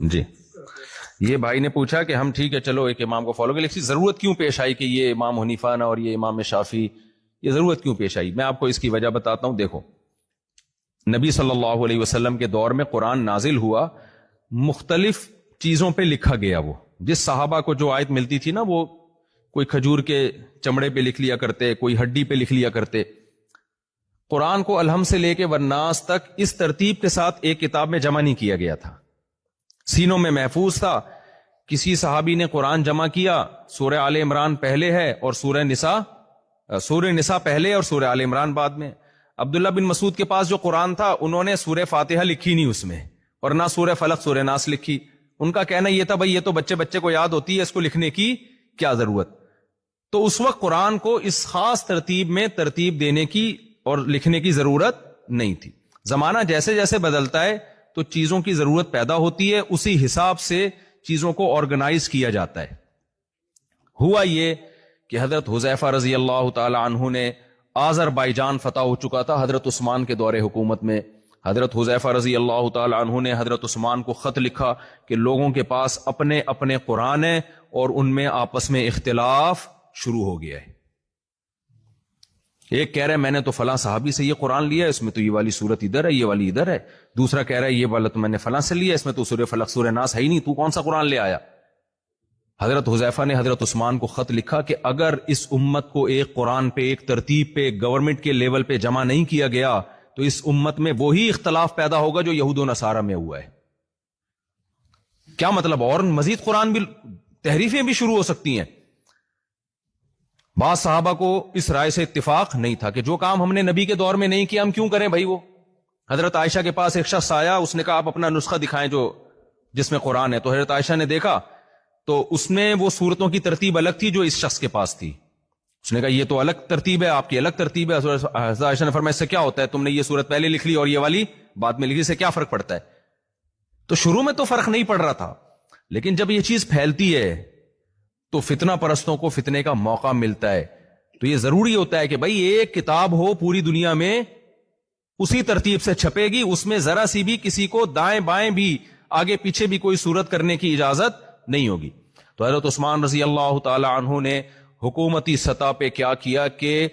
جی یہ بھائی نے پوچھا کہ ہم ٹھیک ہے چلو ایک امام کو فالو کریں، لیکن ضرورت کیوں پیش آئی کہ یہ امام حنیفہ نہ اور یہ امام شافعی، یہ ضرورت کیوں پیش آئی؟ میں آپ کو اس کی وجہ بتاتا ہوں. دیکھو نبی صلی اللہ علیہ وسلم کے دور میں قرآن نازل ہوا، مختلف چیزوں پہ لکھا گیا. وہ جس صحابہ کو جو آیت ملتی تھی نا، وہ کوئی کھجور کے چمڑے پہ لکھ لیا کرتے، کوئی ہڈی پہ لکھ لیا کرتے. قرآن کو الحم سے لے کے والناس تک اس ترتیب کے ساتھ ایک کتاب میں جمع نہیں کیا گیا تھا، سینوں میں محفوظ تھا. کسی صحابی نے قرآن جمع کیا، سورہ آل عمران پہلے ہے اور سورہ نساء پہلے اور سورہ آل عمران بعد میں. عبداللہ بن مسعود کے پاس جو قرآن تھا، انہوں نے سورہ فاتحہ لکھی نہیں اس میں، اور نہ سورہ فلق سورہ ناس لکھی. ان کا کہنا یہ تھا بھائی یہ تو بچے کو یاد ہوتی ہے، اس کو لکھنے کی کیا ضرورت. تو اس وقت قرآن کو اس خاص ترتیب میں ترتیب دینے کی اور لکھنے کی ضرورت نہیں تھی. زمانہ جیسے جیسے بدلتا ہے تو چیزوں کی ضرورت پیدا ہوتی ہے، اسی حساب سے چیزوں کو آرگنائز کیا جاتا ہے. ہوا یہ کہ حضرت حذیفہ رضی اللہ تعالی عنہ نے آذربائیجان فتح ہو چکا تھا حضرت عثمان کے دور حکومت میں. حضرت حذیفہ رضی اللہ تعالی عنہ نے حضرت عثمان کو خط لکھا کہ لوگوں کے پاس اپنے اپنے قرآن ہیں اور ان میں آپس میں اختلاف شروع ہو گیا ہے. ایک کہہ رہا ہے میں نے تو فلاں صحابی سے یہ قرآن لیا ہے، اس میں تو یہ والی صورت ادھر ہے، یہ والی ادھر ہے. دوسرا کہہ رہا ہے یہ والا تو میں نے فلاں سے لیا، اس میں تو سورہ فلق سورہ ناس ہے ہی نہیں، تو کون سا قرآن لے آیا؟ حضرت حذیفہ نے حضرت عثمان کو خط لکھا کہ اگر اس امت کو ایک قرآن پہ، ایک ترتیب پہ، گورنمنٹ کے لیول پہ جمع نہیں کیا گیا تو اس امت میں وہی اختلاف پیدا ہوگا جو یہود و نصارہ میں ہوا ہے. کیا مطلب؟ اور مزید قرآن بھی، تحریفیں بھی شروع ہو سکتی ہیں. بعض صحابہ کو اس رائے سے اتفاق نہیں تھا کہ جو کام ہم نے نبی کے دور میں نہیں کیا ہم کیوں کریں بھائی. وہ حضرت عائشہ کے پاس ایک شخص آیا، اس نے کہا آپ اپنا نسخہ دکھائیں جس میں قرآن ہے. تو حضرت عائشہ نے دیکھا تو اس میں وہ صورتوں کی ترتیب الگ تھی جو اس شخص کے پاس تھی. اس نے کہا یہ تو الگ ترتیب ہے، آپ کی الگ ترتیب ہے. حضرت عائشہ نے فرمایا اس سے کیا ہوتا ہے، تم نے یہ صورت پہلے لکھ لی اور یہ والی بعد میں لکھی، سے کیا فرق پڑتا ہے؟ تو شروع میں تو فرق نہیں پڑ رہا تھا، لیکن جب یہ چیز پھیلتی ہے تو فتنہ پرستوں کو فتنے کا موقع ملتا ہے. تو یہ ضروری ہوتا ہے کہ بھائی ایک کتاب ہو پوری دنیا میں، اسی ترتیب سے چھپے گی، اس میں ذرا سی بھی کسی کو دائیں بائیں بھی آگے پیچھے بھی کوئی صورت کرنے کی اجازت نہیں ہوگی. تو حضرت عثمان رضی اللہ تعالی عنہ نے حکومتی سطح پہ کیا کیا کہ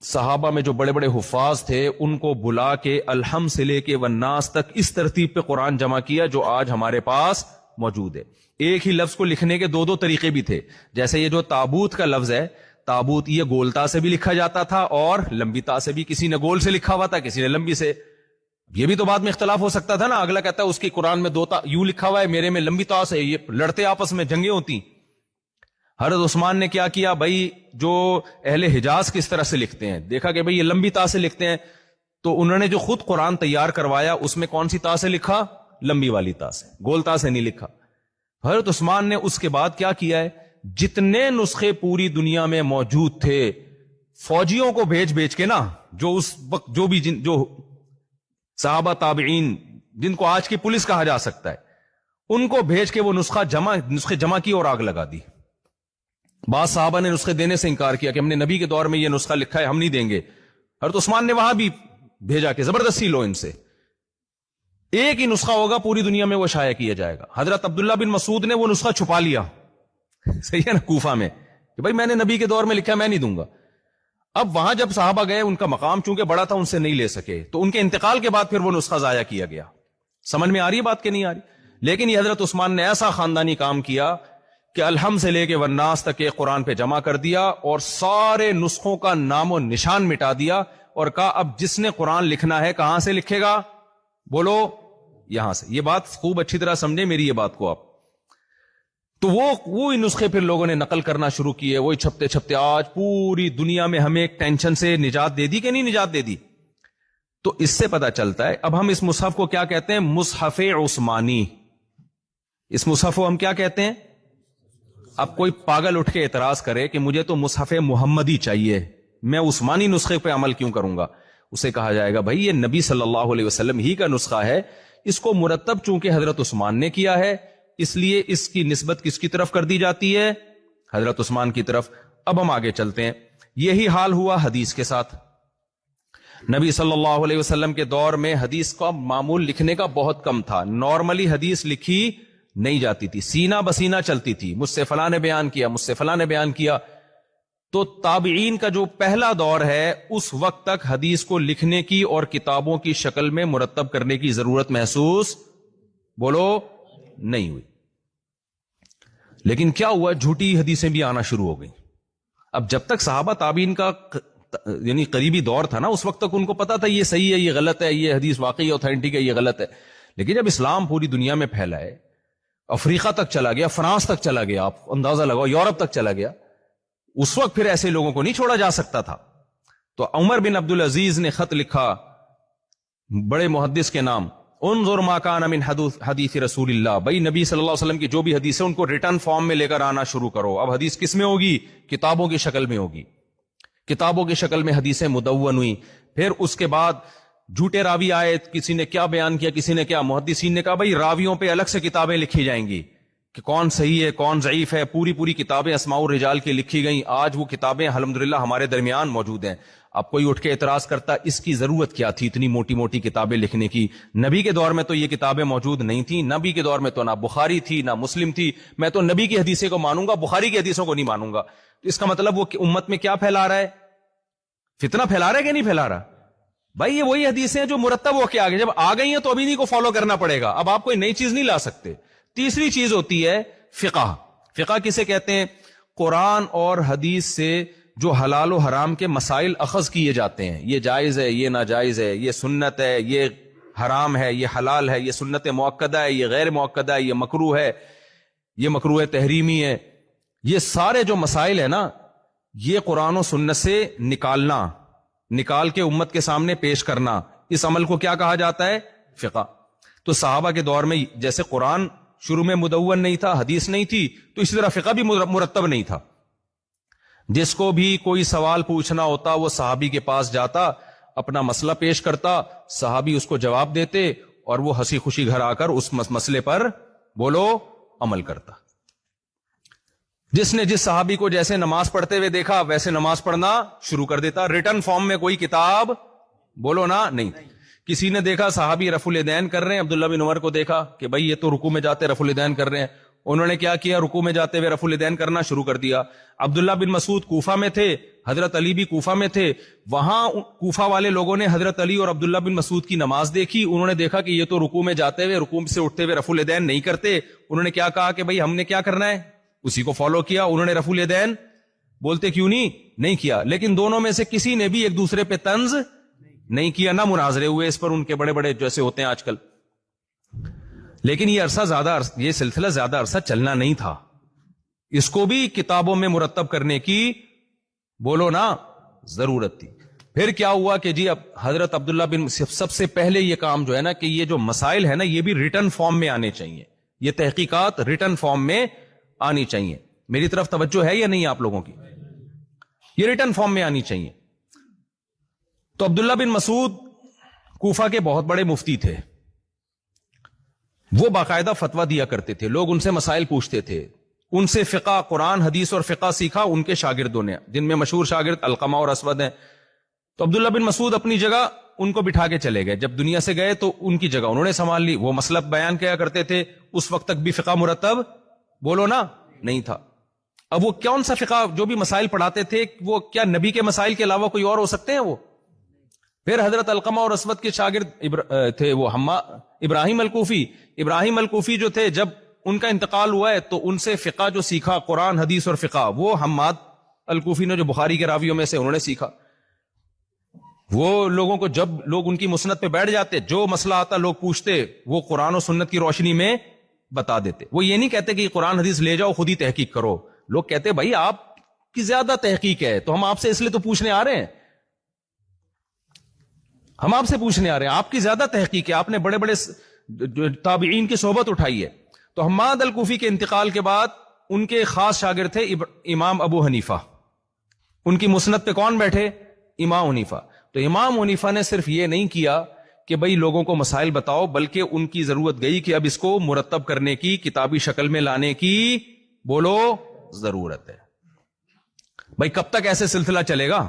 صحابہ میں جو بڑے بڑے حفاظ تھے ان کو بلا کے الحم سے لے کے والناس تک اس ترتیب پہ قرآن جمع کیا جو آج ہمارے پاس موجود ہے. ایک ہی لفظ کو لکھنے کے دو طریقے بھی تھے. جیسے یہ جو تابوت کا لفظ ہے، تابوت یہ گولتا سے بھی لکھا جاتا تھا اور لمبی تا سے بھی. کسی نے گول سے لکھا ہوا تھا، کسی نے لمبی سے. یہ بھی تو بعد میں اختلاف ہو سکتا تھا نا، اگلا کہتا ہے اس کی قرآن میں دو تا یوں لکھا ہوا ہے، میرے میں لمبی تا سے، یہ لڑتے آپس میں، جنگیں ہوتی. حضرت عثمان نے کیا کیا بھائی، جو اہل حجاز کس طرح سے لکھتے ہیں دیکھا کہ بھائی یہ لمبی تا سے لکھتے ہیں، تو انہوں نے جو خود قرآن تیار کروایا اس میں کون سی تا سے لکھا؟ لمبی والی تا سے، گول تا سے نہیں لکھا. حضرت عثمان نے اس کے بعد کیا کیا ہے، جتنے نسخے پوری دنیا میں موجود تھے فوجیوں کو بھیج کے نا، جو اس وقت جو صحابہ تابعین جن کو آج کی پولیس کہا جا سکتا ہے، ان کو بھیج کے وہ نسخے جمع کی اور آگ لگا دی. بعض صحابہ نے نسخے دینے سے انکار کیا کہ ہم نے نبی کے دور میں یہ نسخہ لکھا ہے، ہم نہیں دیں گے. حضرت عثمان نے وہاں بھی بھیجا کہ زبردستی لو ان سے، ایک ہی نسخہ ہوگا پوری دنیا میں، وہ شائع کیا جائے گا. حضرت عبداللہ بن مسعود نے وہ نسخہ چھپا لیا، صحیح ہے نا، کوفہ میں، کہ بھائی میں نے نبی کے دور میں لکھا، میں نہیں دوں گا. اب وہاں جب صحابہ گئے، ان کا مقام چونکہ بڑا تھا، ان سے نہیں لے سکے، تو ان کے انتقال کے بعد پھر وہ نسخہ ضائع کیا گیا. سمجھ میں آ رہی ہے بات کہ نہیں آ رہی؟ لیکن یہ حضرت عثمان نے ایسا خاندانی کام کیا کہ الحم سے لے کے والناس تک ایک قرآن پہ جمع کر دیا اور سارے نسخوں کا نام و نشان مٹا دیا، اور کہا اب جس نے قرآن لکھنا ہے کہاں سے لکھے گا؟ بولو یہاں سے. یہ بات خوب اچھی طرح سمجھے میری یہ بات کو آپ. تو وہ نسخے پھر لوگوں نے نقل کرنا شروع کیے، وہی چھپتے چھپتے آج پوری دنیا میں ہمیں ایک ٹینشن سے نجات دے دی کہ نہیں نجات دے دی. تو اس سے پتہ چلتا ہے اب ہم اس مصحف کو کیا کہتے ہیں؟ مصحف عثمانی. اس مصحف کو ہم کیا کہتے ہیں؟ اب کوئی پاگل اٹھ کے اعتراض کرے کہ مجھے تو مصحف محمدی چاہیے، میں عثمانی نسخے پہ عمل کیوں کروں گا، اسے کہا جائے گا بھائی یہ نبی صلی اللہ علیہ وسلم ہی کا نسخہ ہے، اس کو مرتب چونکہ حضرت عثمان نے کیا ہے اس لیے اس کی نسبت کس کی طرف کر دی جاتی ہے؟ حضرت عثمان کی طرف. اب ہم آگے چلتے ہیں. یہی حال ہوا حدیث کے ساتھ. نبی صلی اللہ علیہ وسلم کے دور میں حدیث کا معمول لکھنے کا بہت کم تھا. نارملی حدیث لکھی نہیں جاتی تھی, سینہ بسینہ چلتی تھی, مجھ سے فلاں نے بیان کیا, مجھ سے فلاں نے بیان کیا. تو تابعین کا جو پہلا دور ہے اس وقت تک حدیث کو لکھنے کی اور کتابوں کی شکل میں مرتب کرنے کی ضرورت محسوس بولو نہیں ہوئی. لیکن کیا ہوا, جھوٹی حدیثیں بھی آنا شروع ہو گئیں. اب جب تک صحابہ تابعین کا یعنی قریبی دور تھا نا, اس وقت تک ان کو پتا تھا یہ صحیح ہے, یہ غلط ہے, یہ حدیث واقعی اوتھینٹک ہے, یہ غلط ہے. لیکن جب اسلام پوری دنیا میں پھیلا ہے, افریقہ تک چلا گیا, فرانس تک چلا گیا, آپ اندازہ لگاؤ, یورپ تک چلا گیا, اس وقت پھر ایسے لوگوں کو نہیں چھوڑا جا سکتا تھا. تو عمر بن عبد العزیز نے خط لکھا, بڑے محدث کے نام, انظر ما کان من حدیث رسول اللہ, بھائی نبی صلی اللہ علیہ وسلم کی جو بھی حدیث ہے ان کو ریٹن فارم میں لے کر آنا شروع کرو. اب حدیث کس میں ہوگی؟ کتابوں کی شکل میں ہوگی. کتابوں کی شکل میں حدیثیں مدون ہوئی. پھر اس کے بعد جھوٹے راوی آئے, کسی نے کیا بیان کیا, کسی نے کیا, محدثین نے کہا بھائی راویوں پہ الگ سے کتابیں لکھی جائیں گی کہ کون صحیح ہے کون ضعیف ہے. پوری کتابیں اسماء الرجال کی لکھی گئیں. آج وہ کتابیں الحمدللہ ہمارے درمیان موجود ہیں. اب کوئی اٹھ کے اعتراض کرتا اس کی ضرورت کیا تھی اتنی موٹی کتابیں لکھنے کی؟ نبی کے دور میں تو یہ کتابیں موجود نہیں تھیں. نبی کے دور میں تو نہ بخاری تھی نہ مسلم تھی. میں تو نبی کی حدیثیں کو مانوں گا, بخاری کی حدیثوں کو نہیں مانوں گا. تو اس کا مطلب وہ امت میں کیا پھیلا رہا ہے؟ فتنہ پھیلا رہا ہے کہ نہیں پھیلا رہا؟ بھائی یہ وہی حدیثیں ہیں جو مرتب ہو کے آگے, جب آ گئی ہیں تو ابھی نہیں کو فالو کرنا پڑے گا. اب آپ کوئی نئی چیز نہیں لا سکتے. تیسری چیز ہوتی ہے فقہ. فقہ کسے کہتے ہیں؟ قرآن اور حدیث سے جو حلال و حرام کے مسائل اخذ کیے جاتے ہیں, یہ جائز ہے, یہ ناجائز ہے, یہ سنت ہے, یہ حرام ہے, یہ حلال ہے, یہ سنت مؤکدہ ہے, یہ غیر مؤکدہ ہے, یہ مکروہ ہے, یہ مکروہ تحریمی ہے. یہ سارے جو مسائل ہیں نا, یہ قرآن و سنت سے نکال کے امت کے سامنے پیش کرنا, اس عمل کو کیا کہا جاتا ہے؟ فقہ. تو صحابہ کے دور میں جیسے قرآن شروع میں مدون نہیں تھا, حدیث نہیں تھی, تو اسی طرح فقہ بھی مرتب نہیں تھا. جس کو بھی کوئی سوال پوچھنا ہوتا وہ صحابی کے پاس جاتا, اپنا مسئلہ پیش کرتا, صحابی اس کو جواب دیتے اور وہ ہنسی خوشی گھر آ کر اس مسئلے پر بولو عمل کرتا. جس نے جس صحابی کو جیسے نماز پڑھتے ہوئے دیکھا ویسے نماز پڑھنا شروع کر دیتا. ریٹن فارم میں کوئی کتاب بولو نا نہیں. کسی نے دیکھا صحابی رفع الیدین کر رہے ہیں, عبداللہ بن عمر کو دیکھا کہ بھائی یہ تو رکوع میں جاتے رفع الیدین کر رہے ہیں, انہوں نے کیا کیا؟ رکوع میں جاتے ہوئے رفع الیدین کرنا شروع کر دیا. عبداللہ بن مسعود کوفہ میں تھے, حضرت علی بھی کوفہ میں تھے, وہاں کوفہ والے لوگوں نے حضرت علی اور عبداللہ بن مسعود کی نماز دیکھی, انہوں نے دیکھا کہ یہ تو رکوع میں جاتے ہوئے رکوع سے اٹھتے ہوئے رفع الیدین نہیں کرتے. انہوں نے کیا کہا کہ بھائی ہم نے کیا کرنا ہے, اسی کو فالو کیا. انہوں نے رفع الیدین بولتے کیوں نہیں کیا. لیکن دونوں میں سے کسی نے بھی ایک دوسرے پہ طنز نہیں کیا, نہ مناظرے ہوئے اس پر ان کے بڑے جیسے ہوتے ہیں آج کل. لیکن یہ سلسلہ زیادہ عرصہ چلنا نہیں تھا. اس کو بھی کتابوں میں مرتب کرنے کی بولو نا ضرورت تھی. پھر کیا ہوا کہ جی اب حضرت عبداللہ بن سب سے پہلے یہ کام جو ہے نا کہ یہ جو مسائل ہے نا یہ بھی ریٹن فارم میں آنے چاہیے. یہ تحقیقات ریٹن فارم میں آنی چاہیے. میری طرف توجہ ہے یا نہیں آپ لوگوں کی؟ یہ ریٹن فارم میں آنی چاہیے. تو عبداللہ بن مسعود کوفہ کے بہت بڑے مفتی تھے. وہ باقاعدہ فتویٰ دیا کرتے تھے, لوگ ان سے مسائل پوچھتے تھے. ان سے فقہ, قرآن, حدیث اور فقہ سیکھا ان کے شاگردوں نے, جن میں مشہور شاگرد علقمہ اور اسود ہیں. تو عبداللہ بن مسعود اپنی جگہ ان کو بٹھا کے چلے گئے. جب دنیا سے گئے تو ان کی جگہ انہوں نے سنبھال لی. وہ مسئلہ بیان کیا کرتے تھے. اس وقت تک بھی فقہ مرتب بولو نا نہیں تھا. اب وہ کون سا فقہ جو بھی مسائل پڑھاتے تھے وہ کیا نبی کے مسائل کے علاوہ کوئی اور ہو سکتے ہیں؟ وہ پھر حضرت علقمہ اور اسود کے شاگرد تھے وہ ابراہیم الکوفی. ابراہیم الکوفی جو تھے جب ان کا انتقال ہوا ہے تو ان سے فقہ جو سیکھا, قرآن, حدیث اور فقہ, وہ حماد الکوفی نے جو بخاری کے راویوں میں سے انہوں نے سیکھا. وہ لوگوں کو جب لوگ ان کی مسند پہ بیٹھ جاتے, جو مسئلہ آتا لوگ پوچھتے, وہ قرآن و سنت کی روشنی میں بتا دیتے. وہ یہ نہیں کہتے کہ قرآن حدیث لے جاؤ خود ہی تحقیق کرو. لوگ کہتے بھائی آپ کی زیادہ تحقیق ہے تو ہم آپ سے اس لیے تو پوچھنے آ رہے ہیں, ہم آپ سے پوچھنے آ رہے ہیں, آپ کی زیادہ تحقیق ہے, آپ نے بڑے بڑے تابعین کی صحبت اٹھائی ہے. تو حماد الکوفی کے انتقال کے بعد ان کے خاص شاگرد تھے امام ابو حنیفہ. ان کی مسند پہ کون بیٹھے؟ امام حنیفہ. تو امام حنیفہ نے صرف یہ نہیں کیا کہ بھئی لوگوں کو مسائل بتاؤ, بلکہ ان کی ضرورت گئی کہ اب اس کو مرتب کرنے کی, کتابی شکل میں لانے کی بولو ضرورت ہے. بھئی کب تک ایسے سلسلہ چلے گا؟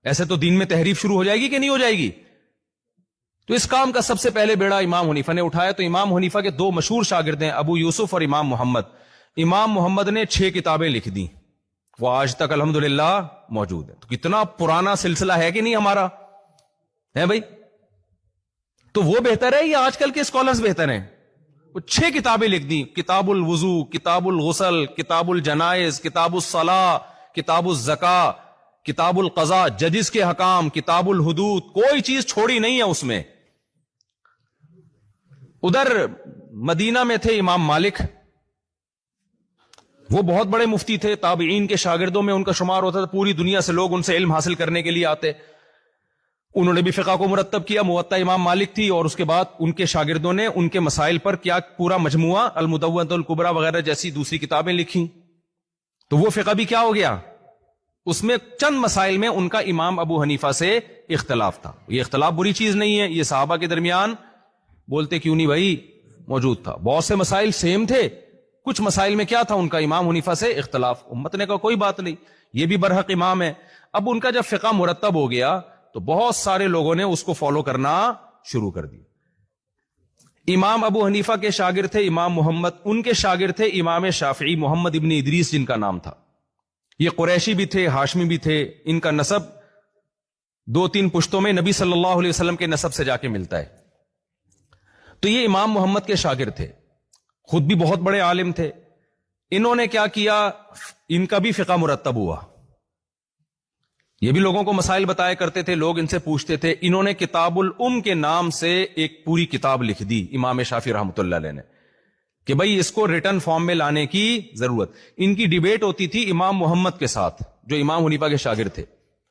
ایسے تو دین میں تحریف شروع ہو جائے گی کہ نہیں ہو جائے گی؟ تو اس کام کا سب سے پہلے بیڑا امام حنیفہ نے اٹھایا. تو امام حنیفہ کے دو مشہور شاگرد ہیں، ابو یوسف اور امام محمد. امام محمد نے 6 کتابیں لکھ دی، وہ آج تک الحمدللہ موجود ہے. تو کتنا پرانا سلسلہ ہے کہ نہیں ہمارا، ہے بھائی؟ تو وہ بہتر ہے یا آج کل کے اسکالرز بہتر ہیں؟ وہ 6 کتابیں لکھ دی، کتاب الوضو، کتاب الغسل، کتاب الجنائز، کتاب الصلاۃ، کتاب الزکاۃ، کتاب القضاء، ججز کے حکام، کتاب الحدود، کوئی چیز چھوڑی نہیں ہے اس میں. ادھر مدینہ میں تھے امام مالک، وہ بہت بڑے مفتی تھے، تابعین کے شاگردوں میں ان کا شمار ہوتا تھا، پوری دنیا سے لوگ ان سے علم حاصل کرنے کے لیے آتے. انہوں نے بھی فقہ کو مرتب کیا، موطا امام مالک تھی، اور اس کے بعد ان کے شاگردوں نے ان کے مسائل پر کیا پورا مجموعہ المدونۃ الکبریٰ وغیرہ جیسی دوسری کتابیں لکھی. تو وہ فقہ بھی کیا ہو گیا، اس میں چند مسائل میں ان کا امام ابو حنیفہ سے اختلاف تھا. یہ اختلاف بری چیز نہیں ہے، یہ صحابہ کے درمیان بولتے کیوں نہیں بھائی موجود تھا. بہت سے مسائل سیم تھے، کچھ مسائل میں کیا تھا ان کا امام حنیفہ سے اختلاف. امت نے کہا کوئی بات نہیں، یہ بھی برحق امام ہے. اب ان کا جب فقہ مرتب ہو گیا تو بہت سارے لوگوں نے اس کو فالو کرنا شروع کر دیا. امام ابو حنیفہ کے شاگرد تھے امام محمد، ان کے شاگرد تھے امام شافعی محمد ابن ادریس جن کا نام تھا. یہ قریشی بھی تھے، ہاشمی بھی تھے. ان کا نسب 2-3 پشتوں میں نبی صلی اللہ علیہ وسلم کے نسب سے جا کے ملتا ہے. تو یہ امام محمد کے شاگرد تھے، خود بھی بہت بڑے عالم تھے. انہوں نے کیا کیا، ان کا بھی فقہ مرتب ہوا. یہ بھی لوگوں کو مسائل بتایا کرتے تھے، لوگ ان سے پوچھتے تھے. انہوں نے کتاب الام کے نام سے ایک پوری کتاب لکھ دی امام شافعی رحمۃ اللہ علیہ نے، کہ بھئی اس کو ریٹن فارم میں لانے کی ضرورت. ان کی ڈیبیٹ ہوتی تھی امام محمد کے ساتھ جو امام حنیفہ کے شاگرد تھے،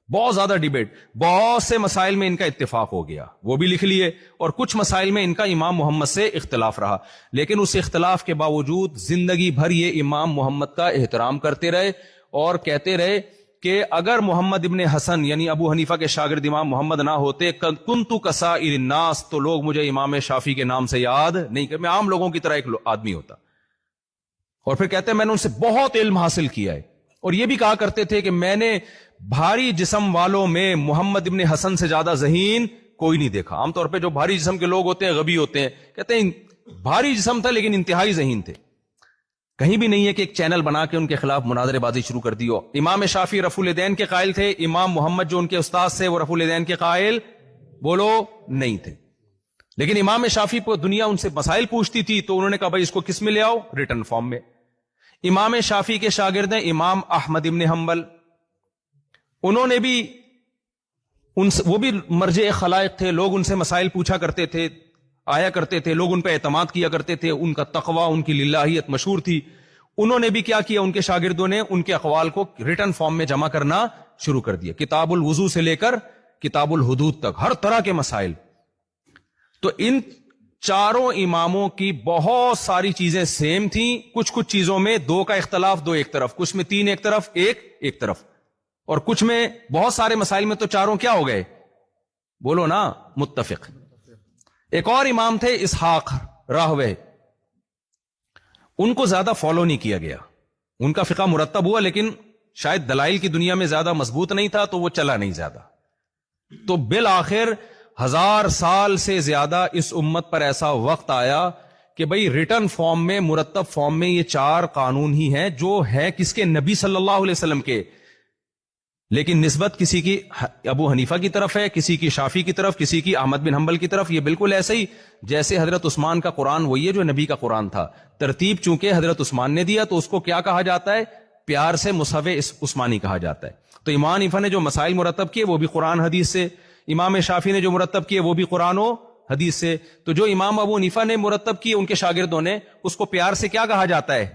بہت زیادہ ڈیبیٹ. بہت سے مسائل میں ان کا اتفاق ہو گیا، وہ بھی لکھ لیے، اور کچھ مسائل میں ان کا امام محمد سے اختلاف رہا. لیکن اس اختلاف کے باوجود زندگی بھر یہ امام محمد کا احترام کرتے رہے اور کہتے رہے کہ اگر محمد ابن حسن یعنی ابو حنیفہ کے شاگرد امام محمد نہ ہوتے کنت کسائر الناس، تو لوگ مجھے امام شافعی کے نام سے یاد نہیں کر، میں عام لوگوں کی طرح ایک آدمی ہوتا. اور پھر کہتے ہیں میں نے ان سے بہت علم حاصل کیا ہے. اور یہ بھی کہا کرتے تھے کہ میں نے بھاری جسم والوں میں محمد ابن حسن سے زیادہ ذہین کوئی نہیں دیکھا. عام طور پہ جو بھاری جسم کے لوگ ہوتے ہیں غبی ہوتے ہیں، کہتے ہیں بھاری جسم تھا لیکن انتہائی ذہین تھے. کہیں بھی نہیں ہے کہ ایک چینل بنا کے ان کے خلاف مناظرے بازی شروع کر دی ہو. امام شافعی رفع الیدین کے قائل تھے، امام محمد جو ان کے استاد سے وہ رفع الیدین کے قائل بولو نہیں تھے. لیکن امام شافعی کو دنیا ان سے مسائل پوچھتی تھی تو انہوں نے کہا بھائی اس کو کس میں لے آؤ، ریٹن فارم میں. امام شافعی کے شاگرد ہیں امام احمد ابن حنبل، انہوں نے بھی وہ بھی مرجع خلائق تھے، لوگ ان سے مسائل پوچھا کرتے تھے، آیا کرتے تھے، لوگ ان پہ اعتماد کیا کرتے تھے، ان کا تقوی ان کی للہیت مشہور تھی. انہوں نے بھی کیا کیا، ان کے شاگردوں نے ان کے اقوال کو ریٹن فارم میں جمع کرنا شروع کر دیا، کتاب الوضو سے لے کر کتاب الحدود تک ہر طرح کے مسائل. تو ان چاروں اماموں کی بہت ساری چیزیں سیم تھیں، کچھ چیزوں میں 2 کا اختلاف 2 ایک طرف، کچھ میں 3 ایک طرف 1 ایک طرف، اور کچھ میں بہت سارے مسائل میں تو چاروں کیا ہو گئے، بولو نا، متفق. ایک اور امام تھے اسحاق راہوے، ان کو زیادہ فالو نہیں کیا گیا. ان کا فقہ مرتب ہوا لیکن شاید دلائل کی دنیا میں زیادہ مضبوط نہیں تھا تو وہ چلا نہیں زیادہ. تو بالآخر 1000 سال سے زیادہ اس امت پر ایسا وقت آیا کہ بھئی ریٹن فارم میں، مرتب فارم میں یہ 4 قانون ہی ہیں جو ہیں کس کے، نبی صلی اللہ علیہ وسلم کے. لیکن نسبت کسی کی ابو حنیفہ کی طرف ہے، کسی کی شافعی کی طرف، کسی کی احمد بن حنبل کی طرف. یہ بالکل ایسے ہی جیسے حضرت عثمان کا قرآن وہی ہے جو نبی کا قرآن تھا. ترتیب چونکہ حضرت عثمان نے دیا تو اس کو کیا کہا جاتا ہے، پیار سے مصحف عثمانی کہا جاتا ہے. تو امام حنیفہ نے جو مسائل مرتب کیے وہ بھی قرآن حدیث سے، امام شافعی نے جو مرتب کیے وہ بھی قرآن و حدیث سے. تو جو امام ابو حنیفہ نے مرتب کیے ان کے شاگردوں نے، اس کو پیار سے کیا کہا جاتا ہے،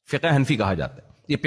فقہ حنفی کہا جاتا ہے.